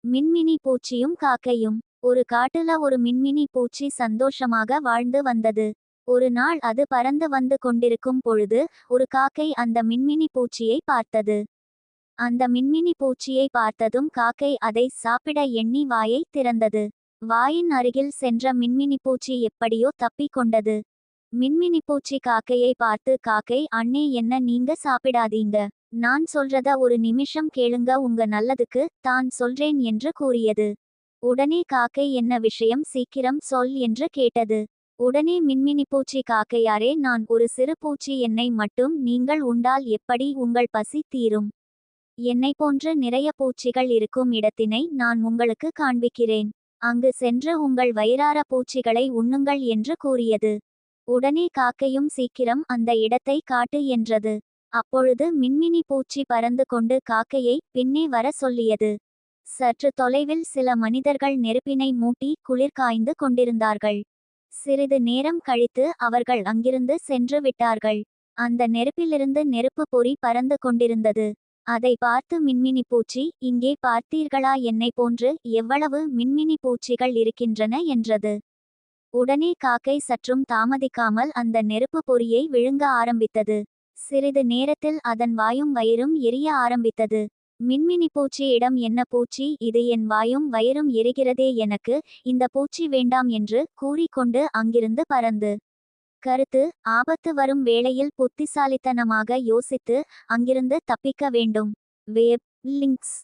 மின்மினி பூச்சியும் காக்கையும். ஒரு காட்டுல ஒரு மின்மினி பூச்சி சந்தோஷமாக வாழ்ந்து வந்தது. ஒரு நாள் அது பறந்து வந்து கொண்டிருக்கும் பொழுது ஒரு காக்கை அந்த மின்மினி பூச்சியை பார்த்தது. அந்த மின்மினி பூச்சியை பார்த்ததும் காக்கை அதை சாப்பிட எண்ணி வாயை திறந்தது. வாயின் அருகில் சென்ற மின்மினி பூச்சி எப்படியோ தப்பிக் கொண்டது. மின்மினி பூச்சி காக்கையை பார்த்து, காக்கை அண்ணே, என்ன நீங்க சாப்பிடாதீங்க, நான் சொல்றத ஒரு நிமிஷம் கேளுங்க, உங்க நல்லதுக்கு தான் சொல்றேன் என்று கூறியது. உடனே காக்கை, என்ன விஷயம், சீக்கிரம் சொல் என்று கேட்டது. உடனே மின்மினி பூச்சி, காக்கையாரே, நான் ஒரு சிறு பூச்சி, என்னை மட்டும் நீங்கள் உண்டால் எப்படி உங்கள் பசி தீரும்? என்னை போன்ற நிறைய பூச்சிகள் இருக்கும் இடத்தினை நான் உங்களுக்கு காண்பிக்கிறேன். அங்கு சென்று உங்கள் வயிறார பூச்சிகளை உண்ணுங்கள் என்று கூறியது. உடனே காக்கையும் சீக்கிரம் அந்த இடத்தை காட்டு என்றது. அப்பொழுது மின்மினி பூச்சி பறந்து கொண்டு காக்கையை பின்னே வர சொல்லியது. சற்று தொலைவில் சில மனிதர்கள் நெருப்பினை மூட்டி குளிர் காய்ந்து கொண்டிருந்தார்கள். சிறிது நேரம் கழித்து அவர்கள் அங்கிருந்து சென்று விட்டார்கள். அந்த நெருப்பிலிருந்து நெருப்பு பொறி பறந்து கொண்டிருந்தது. அதை பார்த்து மின்மினி பூச்சி, இங்கே பார்த்தீர்களா, என்னை போன்று எவ்வளவு மின்மினி பூச்சிகள் இருக்கின்றன என்றது. உடனே காக்கை சற்றும் தாமதிக்காமல் அந்த நெருப்பு பொறியை விழுங்க ஆரம்பித்தது. சிறிது நேரத்தில் அதன் வாயும் வயிறும் எரிய ஆரம்பித்தது. மின்மினி பூச்சியிடம், என்ன பூச்சி இது, என் வாயும் வயிறும் எரிகிறதே, எனக்கு இந்த பூச்சி வேண்டாம் என்று கூறிக்கொண்டு அங்கிருந்து பறந்து கருத்து ஆபத்து வரும் வேளையில் புத்திசாலித்தனமாக யோசித்து அங்கிருந்து தப்பிக்க வேண்டும். Web links